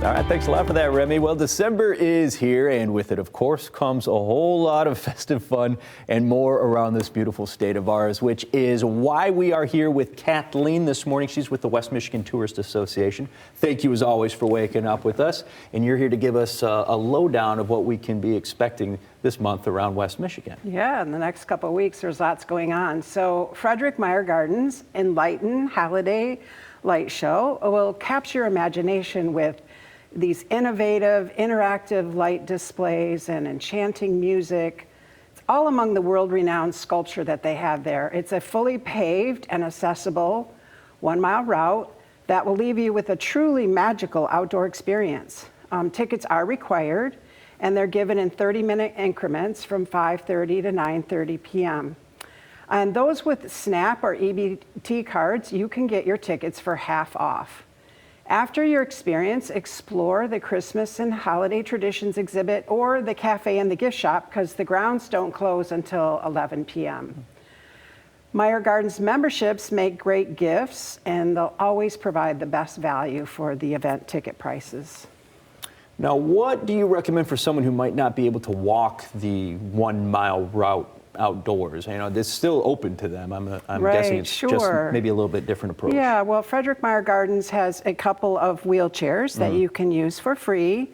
All right, thanks a lot for that, Remy. Well, December is here, and with it, of course, comes a whole lot of festive fun and more around this beautiful state of ours, which is why we are here with Kathleen this morning. She's with the West Michigan Tourist Association. Thank you, as always, for waking up with us, and you're here to give us a lowdown of what we can be expecting this month around West Michigan. Yeah, in the next couple of weeks, there's lots going on. So Frederick Meyer Gardens Enlighten Holiday Light Show will capture your imagination with these innovative, interactive light displays and enchanting music. It's all among the world-renowned sculpture that they have there. It's a fully paved and accessible 1-mile route that will leave you with a truly magical outdoor experience. Tickets are required, and they're given in 30-minute increments from 5:30 to 9:30 p.m. And those with SNAP or EBT cards, you can get your tickets for half off. After your experience, explore the Christmas and Holiday Traditions exhibit or the cafe and the gift shop, because the grounds don't close until 11 p.m. Meyer Gardens memberships make great gifts, and they'll always provide the best value for the event ticket prices. Now, what do you recommend for someone who might not be able to walk the 1-mile route outdoors? You know, it's still open to them. I'm guessing it's just maybe a little bit different approach. Yeah, well, Frederick Meyer Gardens has a couple of wheelchairs that you can use for free,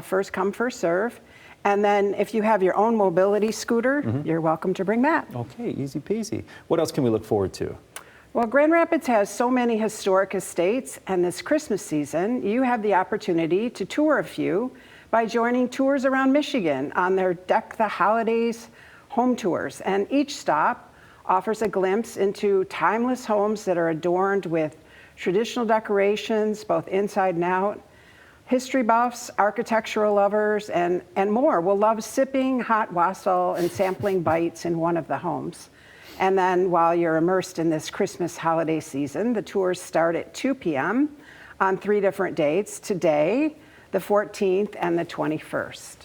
first come, first serve. And then if you have your own mobility scooter, you're welcome to bring that. Okay, easy peasy. What else can we look forward to? Well, Grand Rapids has so many historic estates, and this Christmas season, you have the opportunity to tour a few by joining Tours Around Michigan on their Deck the Holidays home tours. And each stop offers a glimpse into timeless homes that are adorned with traditional decorations, both inside and out. History buffs, architectural lovers, and more will love sipping hot wassail and sampling bites in one of the homes. And then while you're immersed in this Christmas holiday season, the tours start at 2 p.m. on 3 different dates: today, the 14th, and the 21st.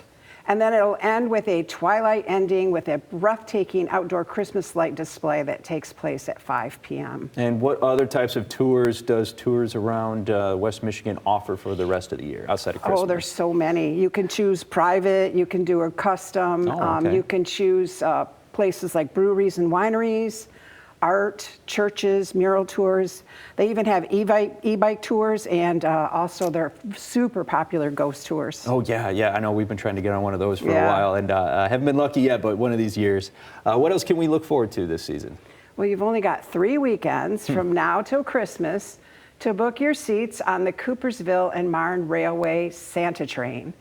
And then it'll end with a twilight ending with a breathtaking outdoor Christmas light display that takes place at 5 p.m. And what other types of tours does Tours Around West Michigan offer for the rest of the year outside of Christmas? Oh, there's so many. You can choose private, you can do a custom, you can choose places like breweries and wineries, art, churches, mural tours. They even have e-bike tours, and also their super popular ghost tours. Oh, yeah, I know we've been trying to get on one of those for a while, and I haven't been lucky yet, but one of these years. What else can we look forward to this season? Well, you've only got 3 weekends from now till Christmas to book your seats on the Coopersville and Marne Railway Santa Train.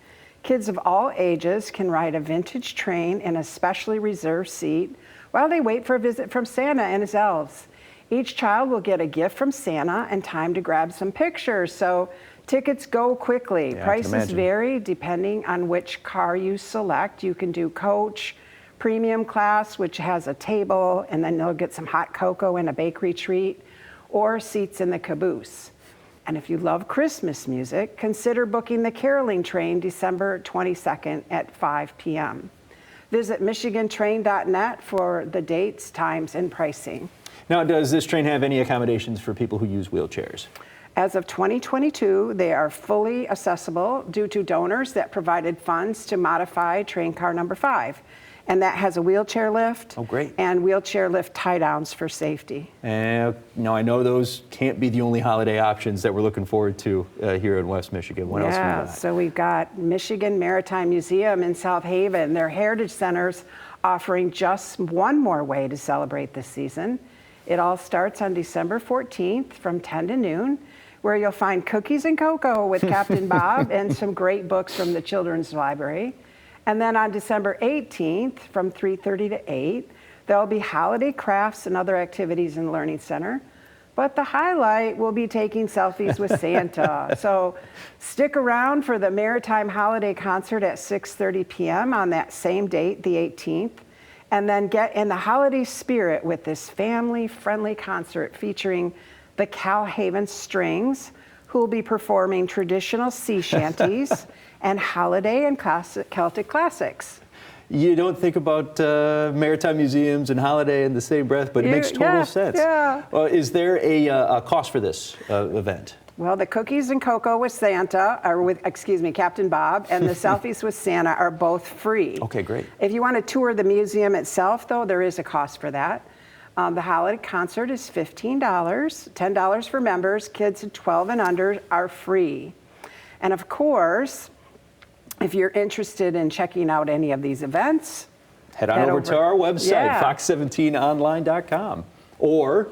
Kids of all ages can ride a vintage train in a specially reserved seat while they wait for a visit from Santa and his elves. Each child will get a gift from Santa and time to grab some pictures, so tickets go quickly. Yeah, prices vary depending on which car you select. You can do coach, premium class, which has a table, and then they'll get some hot cocoa and a bakery treat, or seats in the caboose. And if you love Christmas music, consider booking the caroling train December 22nd at 5 p.m. Visit michigantrain.net for the dates, times, and pricing. Now, does this train have any accommodations for people who use wheelchairs? As of 2022, they are fully accessible due to donors that provided funds to modify train car number 5. And that has a wheelchair lift. Oh, great. And wheelchair lift tie-downs for safety. Now, I know those can't be the only holiday options that we're looking forward to here in West Michigan. What else we got? So we've got Michigan Maritime Museum in South Haven. Their Heritage Center's offering just one more way to celebrate this season. It all starts on December 14th from 10 to noon, where you'll find cookies and cocoa with Captain Bob and some great books from the Children's Library. And then on December 18th from 3:30 to 8, there'll be holiday crafts and other activities in the Learning Center. But the highlight will be taking selfies with Santa. So stick around for the Maritime Holiday Concert at 6:30 p.m. on that same date, the 18th. And then get in the holiday spirit with this family-friendly concert featuring the Cal Haven Strings, who will be performing traditional sea shanties and holiday and Celtic classics. You don't think about maritime museums and holiday in the same breath, but it makes total sense. Yeah. Is there a cost for this event? Well, the cookies and cocoa with Santa, or with, excuse me, Captain Bob, and the selfies with Santa are both free. Okay, great. If you want to tour the museum itself, though, there is a cost for that. The holiday concert is $15, $10 for members. Kids 12 and under are free. And of course, if you're interested in checking out any of these events, head over to our website, yeah. fox17online.com, or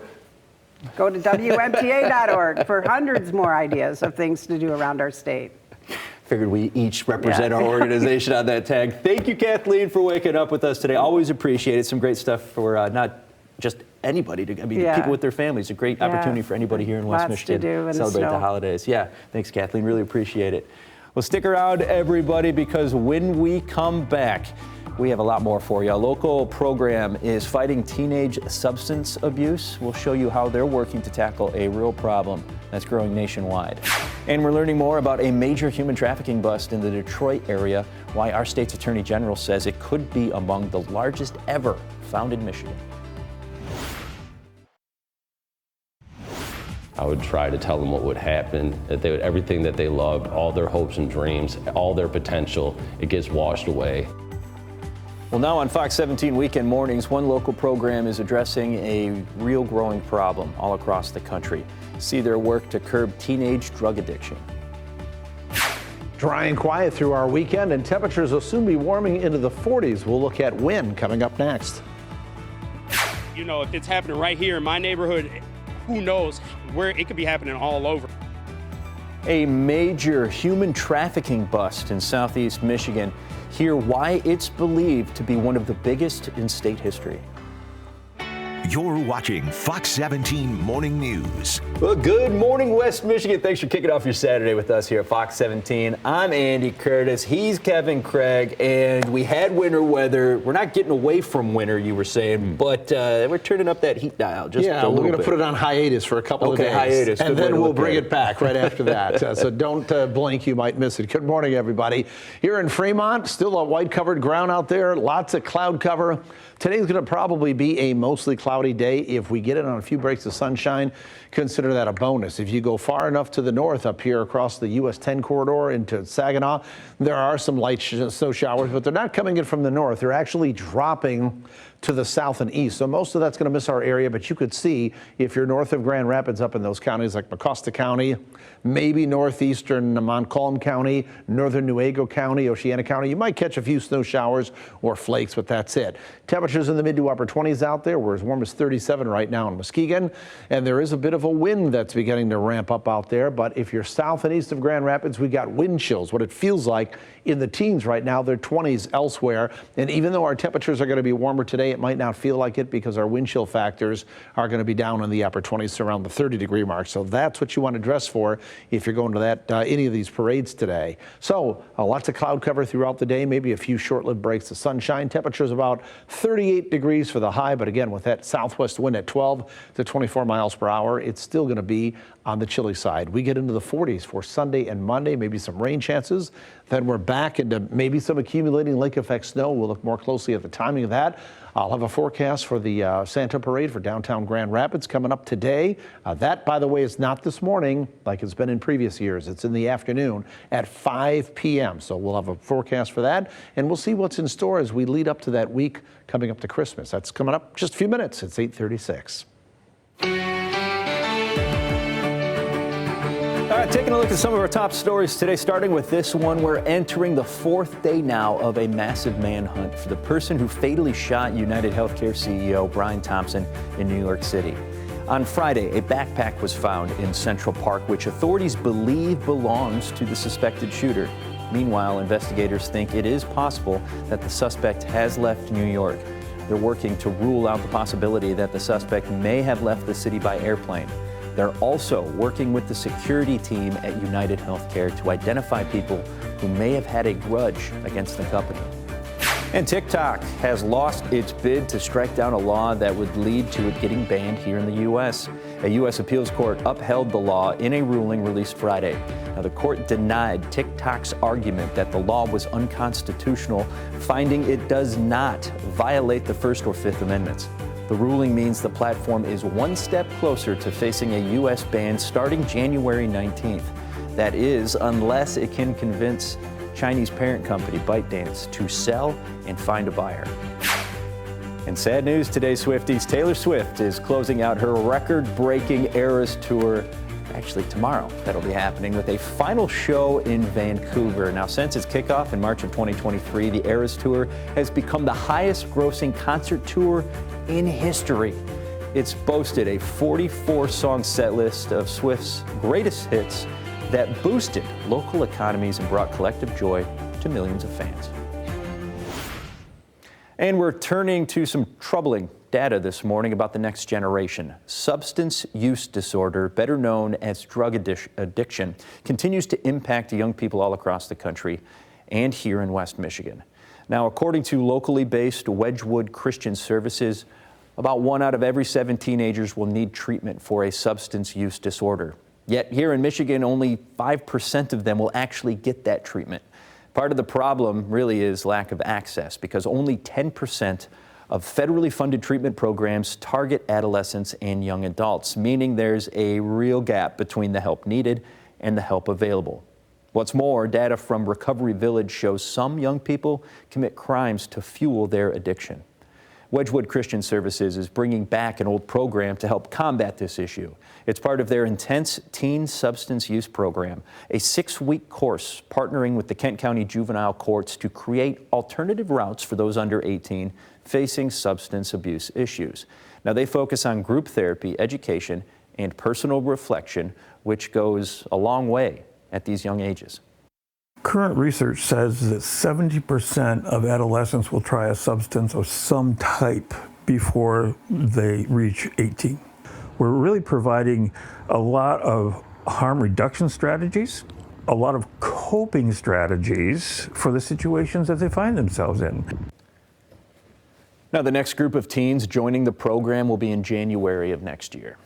go to WMTA.org for hundreds more ideas of things to do around our state. Figured we each represent our organization on that tag. Thank you, Kathleen, for waking up with us today. Always appreciate it. Some great stuff for not just anybody, people with their families. A great opportunity for anybody here in West Michigan to celebrate the holidays. Yeah, thanks, Kathleen. Really appreciate it. Well, stick around, everybody, because when we come back, we have a lot more for you. A local program is fighting teenage substance abuse. We'll show you how they're working to tackle a real problem that's growing nationwide. And we're learning more about a major human trafficking bust in the Detroit area, why our state's Attorney General says it could be among the largest ever found in Michigan. I would try to tell them what would happen, that they would, everything that they loved, all their hopes and dreams, all their potential, it gets washed away. Well, now on Fox 17 Weekend Mornings, one local program is addressing a real growing problem all across the country. See their work to curb teenage drug addiction. Dry and quiet through our weekend, and temperatures will soon be warming into the 40s. We'll look at wind coming up next. You know, if it's happening right here in my neighborhood, who knows where it could be happening all over. A major human trafficking bust in southeast Michigan. Hear why it's believed to be one of the biggest in state history. You're watching Fox 17 Morning News. Well, good morning, West Michigan. Thanks for kicking off your Saturday with us here at Fox 17. I'm Andy Curtis. He's Kevin Craig, and we had winter weather. We're not getting away from winter, you were saying, but we're turning up that heat dial just a little bit. We're going to put it on hiatus for a couple of days. Hiatus. And then we'll bring it back right after that. So don't blink, you might miss it. Good morning, everybody. Here in Fremont, still a white covered ground out there, lots of cloud cover. Today's going to probably be a mostly cloudy day. If we get it on a few breaks of sunshine, consider that a bonus. If you go far enough to the north up here across the US 10 corridor into Saginaw, there are some light snow showers, but they're not coming in from the north. They're actually dropping to the south and east. So most of that's going to miss our area, but you could see if you're north of Grand Rapids up in those counties like Mecosta County, maybe northeastern Montcalm County, northern Newaygo County, Oceana County, you might catch a few snow showers or flakes, but that's it. Temperatures in the mid to upper 20s out there. We're as warm as 37 right now in Muskegon, and there is a bit of a wind that's beginning to ramp up out there. But if you're south and east of Grand Rapids, we got wind chills. What it feels like in the teens right now, they're 20s elsewhere. And even though our temperatures are going to be warmer today, it might not feel like it because our wind chill factors are going to be down in the upper 20s around the 30-degree mark. So that's what you want to dress for if you're going to that any of these parades today. So lots of cloud cover throughout the day, maybe a few short-lived breaks of sunshine. Temperatures about 38 degrees for the high, but again, with that southwest wind at 12 to 24 miles per hour, it's still going to be on the chilly side. We get into the 40s for Sunday and Monday, maybe some rain chances. Then we're back into maybe some accumulating lake effect snow. We'll look more closely at the timing of that. I'll have a forecast for the Santa Parade for downtown Grand Rapids coming up today. That, by the way, is not this morning like it's been in previous years. It's in the afternoon at 5 p.m. So we'll have a forecast for that, and we'll see what's in store as we lead up to that week coming up to Christmas. That's coming up just a few minutes. It's 8:36. All right, taking a look at some of our top stories today, starting with this one. We're entering the fourth day now of a massive manhunt for the person who fatally shot United Healthcare CEO Brian Thompson in New York City. On Friday, a backpack was found in Central Park, which authorities believe belongs to the suspected shooter. Meanwhile, investigators think it is possible that the suspect has left New York. They're working to rule out the possibility that the suspect may have left the city by airplane. They're also working with the security team at United Healthcare to identify people who may have had a grudge against the company. And TikTok has lost its bid to strike down a law that would lead to it getting banned here in the U.S. A U.S. appeals court upheld the law in a ruling released Friday. Now, the court denied TikTok's argument that the law was unconstitutional, finding it does not violate the First or Fifth Amendments. The ruling means the platform is one step closer to facing a U.S. ban starting January 19th. That is, unless it can convince Chinese parent company ByteDance to sell and find a buyer. And sad news today, Swifties. Taylor Swift is closing out her record-breaking Eras Tour. Actually, tomorrow that'll be happening with a final show in Vancouver. Now, since its kickoff in March of 2023, the Eras Tour has become the highest-grossing concert tour in history. It's boasted a 44-song set list of Swift's greatest hits that boosted local economies and brought collective joy to millions of fans. And we're turning to some troubling data this morning about the next generation. Substance use disorder, better known as drug addiction, continues to impact young people all across the country and here in West Michigan. Now, according to locally based Wedgwood Christian Services, about 1 out of every 7 teenagers will need treatment for a substance use disorder. Yet here in Michigan, only 5% of them will actually get that treatment. Part of the problem really is lack of access, because only 10% of federally funded treatment programs target adolescents and young adults, meaning there's a real gap between the help needed and the help available. What's more, data from Recovery Village shows some young people commit crimes to fuel their addiction. Wedgwood Christian Services is bringing back an old program to help combat this issue. It's part of their Intense Teen Substance Use Program, a 6-week course partnering with the Kent County Juvenile Courts to create alternative routes for those under 18 facing substance abuse issues. Now, they focus on group therapy, education, and personal reflection, which goes a long way at these young ages. Current research says that 70% of adolescents will try a substance of some type before they reach 18. We're really providing a lot of harm reduction strategies, a lot of coping strategies for the situations that they find themselves in. Now, the next group of teens joining the program will be in January of next year.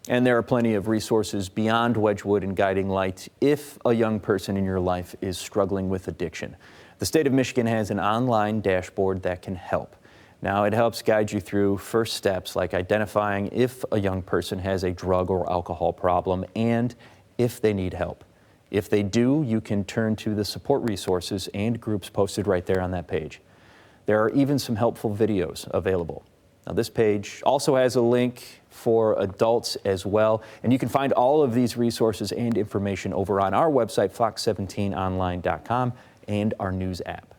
And there are plenty of resources beyond Wedgwood and Guiding Light if a young person in your life is struggling with addiction. The state of Michigan has an online dashboard that can help. Now, it helps guide you through first steps like identifying if a young person has a drug or alcohol problem and if they need help. If they do, you can turn to the support resources and groups posted right there on that page. There are even some helpful videos available. Now, this page also has a link for adults as well, and you can find all of these resources and information over on our website, fox17online.com, and our news app.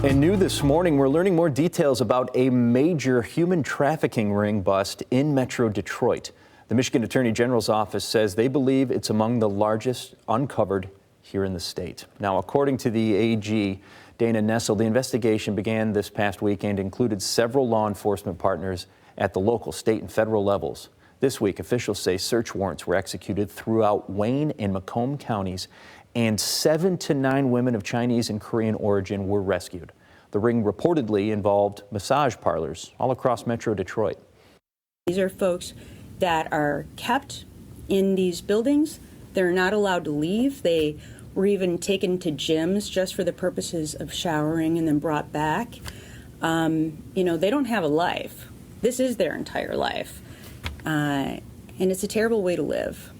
And new this morning, we're learning more details about a major human trafficking ring bust in Metro Detroit. The Michigan Attorney General's office says they believe it's among the largest uncovered here in the state. Now, according to the AG, Dana Nessel, the investigation began this past week and included several law enforcement partners at the local, state, and federal levels. This week, officials say search warrants were executed throughout Wayne and Macomb counties, and 7 to 9 women of Chinese and Korean origin were rescued. The ring reportedly involved massage parlors all across Metro Detroit. These are folks that are kept in these buildings. They're not allowed to leave. They were even taken to gyms just for the purposes of showering and then brought back. They don't have a life. This is their entire life. And it's a terrible way to live.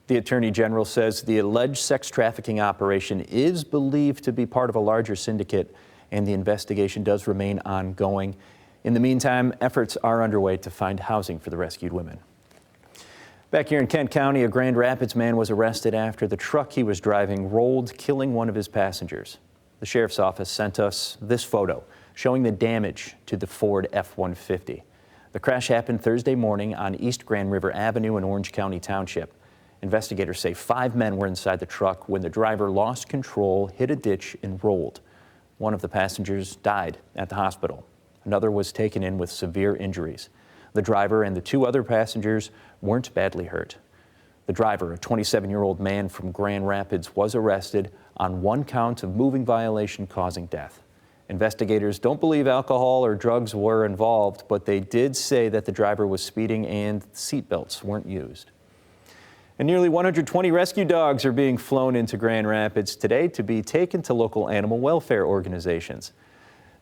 The Attorney General says the alleged sex trafficking operation is believed to be part of a larger syndicate, and the investigation does remain ongoing. In the meantime, efforts are underway to find housing for the rescued women. Back here in Kent County, a Grand Rapids man was arrested after the truck he was driving rolled, killing one of his passengers. The sheriff's office sent us this photo showing the damage to the Ford F-150. The crash happened Thursday morning on East Grand River Avenue in Orange County Township. Investigators say 5 men were inside the truck when the driver lost control, hit a ditch, and rolled. One of the passengers died at the hospital. Another was taken in with severe injuries. The driver and the 2 other passengers weren't badly hurt. The driver, a 27-year-old man from Grand Rapids, was arrested on 1 count of moving violation causing death. Investigators don't believe alcohol or drugs were involved, but they did say that the driver was speeding and seatbelts weren't used. And nearly 120 rescue dogs are being flown into Grand Rapids today to be taken to local animal welfare organizations.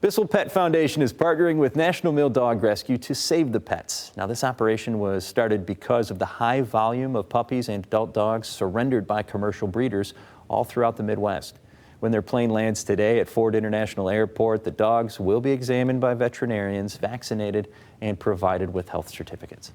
Bissell Pet Foundation is partnering with National Mill Dog Rescue to save the pets. Now, this operation was started because of the high volume of puppies and adult dogs surrendered by commercial breeders all throughout the Midwest. When their plane lands today at Ford International Airport, the dogs will be examined by veterinarians, vaccinated, and provided with health certificates.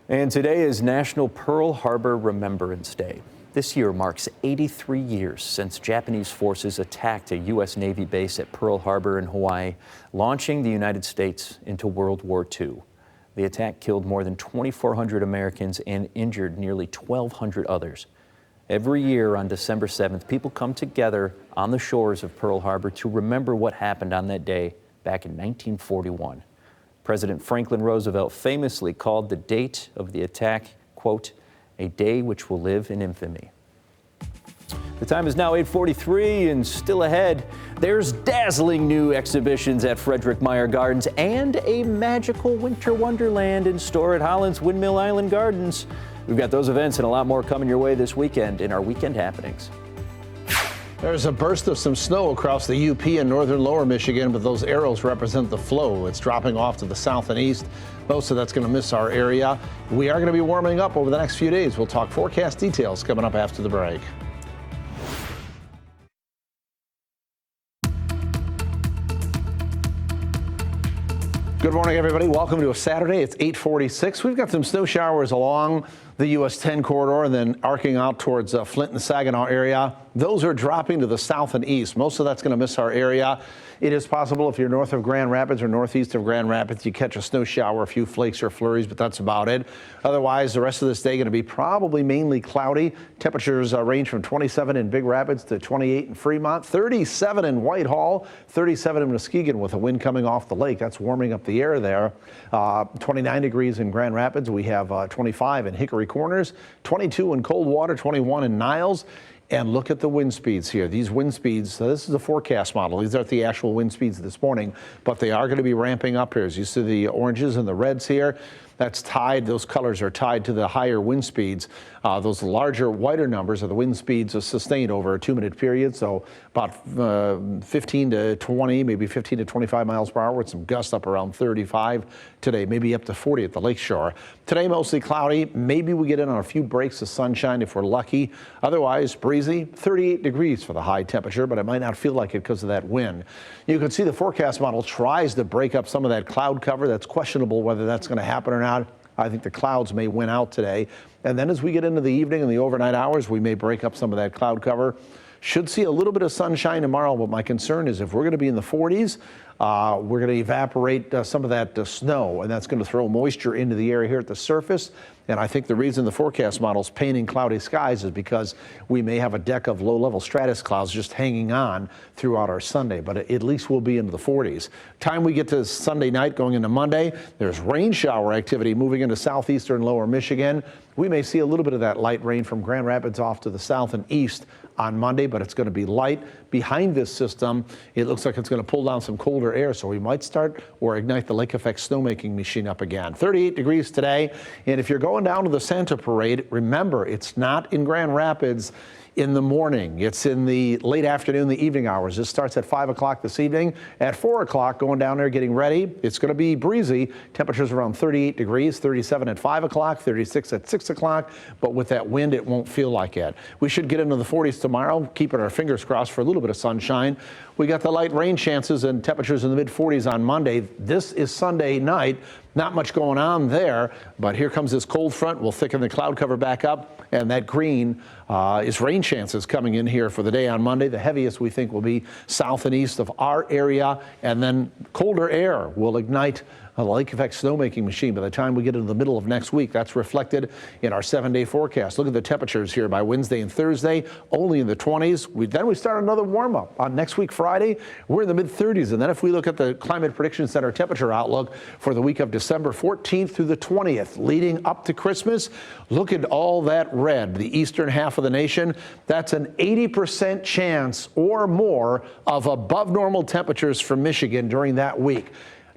And today is National Pearl Harbor Remembrance Day. This year marks 83 years since Japanese forces attacked a U.S. Navy base at Pearl Harbor in Hawaii, launching the United States into World War II. The attack killed more than 2,400 Americans and injured nearly 1,200 others. Every year on December 7th, people come together on the shores of Pearl Harbor to remember what happened on that day back in 1941. President Franklin Roosevelt famously called the date of the attack, quote, a day which will live in infamy. The time is now 8:43, and still ahead, there's dazzling new exhibitions at Frederick Meyer Gardens and a magical winter wonderland in store at Holland's Windmill Island Gardens. We've got those events and a lot more coming your way this weekend in our weekend happenings. There's a burst of some snow across the UP in northern lower Michigan, but those arrows represent the flow. It's dropping off to the south and east. Most of that's going to miss our area. We are going to be warming up over the next few days. We'll talk forecast details coming up after the break. Good morning, everybody. Welcome to a Saturday. It's 8:46. We've got some snow showers along the US 10 corridor and then arcing out towards Flint and Saginaw area. Those are dropping to the south and east. Most of that's going to miss our area. It is possible if you're north of Grand Rapids or northeast of Grand Rapids, you catch a snow shower, a few flakes or flurries, but that's about it. Otherwise, the rest of this day going to be probably mainly cloudy. Temperatures range from 27 in Big Rapids to 28 in Fremont, 37 in Whitehall, 37 in Muskegon with a wind coming off the lake. That's warming up the air there. 29 degrees in Grand Rapids. We have 25 in Hickory Corners, 22 in Coldwater, 21 in Niles. And look at the wind speeds here. These wind speeds, so this is a forecast model. These aren't the actual wind speeds this morning, but they are going to be ramping up here. As you see the oranges and the reds here, that's tied, those colors are tied to the higher wind speeds. Those larger, wider numbers are the wind speeds are sustained over a 2-minute period. So about 15 to 20, maybe 15 to 25 miles per hour with some gusts up around 35 today, maybe up to 40 at the lakeshore. Today, mostly cloudy. Maybe we get in on a few breaks of sunshine if we're lucky. Otherwise, breezy, 38 degrees for the high temperature, but it might not feel like it because of that wind. You can see the forecast model tries to break up some of that cloud cover. That's questionable whether that's going to happen or not. I think the clouds may win out today. And then as we get into the evening and the overnight hours, we may break up some of that cloud cover. Should see a little bit of sunshine tomorrow, but my concern is if we're going to be in the 40s, we're going to evaporate some of that snow, and that's going to throw moisture into the air here at the surface. And I think the reason the forecast model's painting cloudy skies is because we may have a deck of low-level stratus clouds just hanging on throughout our Sunday, but at least we'll be into the 40s. Time we get to Sunday night going into Monday, there's rain shower activity moving into southeastern lower Michigan. We may see a little bit of that light rain from Grand Rapids off to the south and east on Monday, but it's going to be light. Behind this system, it looks like it's going to pull down some colder air, so we might start or ignite the lake effect snowmaking machine up again. 38 degrees today, and if you're going down to the Santa Parade, remember, it's not in Grand Rapids in the morning. It's in the late afternoon, the evening hours. This starts at 5 o'clock this evening. At 4 o'clock, going down there, getting ready. It's going to be breezy. Temperatures around 38 degrees, 37 at 5 o'clock, 36 at 6 o'clock. But with that wind, it won't feel like it. We should get into the 40s tomorrow, keeping our fingers crossed for a little bit of sunshine. We got the light rain chances and temperatures in the mid-40s on Monday. This is Sunday night. Not much going on there, but here comes this cold front. We'll thicken the cloud cover back up, and that green is rain chances coming in here for the day on Monday. The heaviest we think will be south and east of our area, and then colder air will ignite a lake effect snowmaking machine by the time we get into the middle of next week. That's reflected in our 7-day forecast. Look at the temperatures here by Wednesday and Thursday, only in the 20s. Then we start another warm up on next week, Friday. We're in the mid-30s. And then if we look at the Climate Prediction Center temperature outlook for the week of December 14th through the 20th, leading up to Christmas, look at all that red, the eastern half of the nation. That's an 80% chance or more of above normal temperatures for Michigan during that week.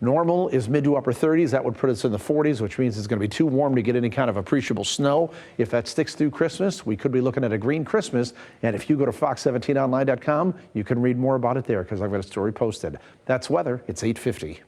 Normal is mid to upper 30s. That would put us in the 40s, which means it's going to be too warm to get any kind of appreciable snow. If that sticks through Christmas, we could be looking at a green Christmas. And if you go to fox17online.com, you can read more about it there because I've got a story posted. That's weather. It's 8:50.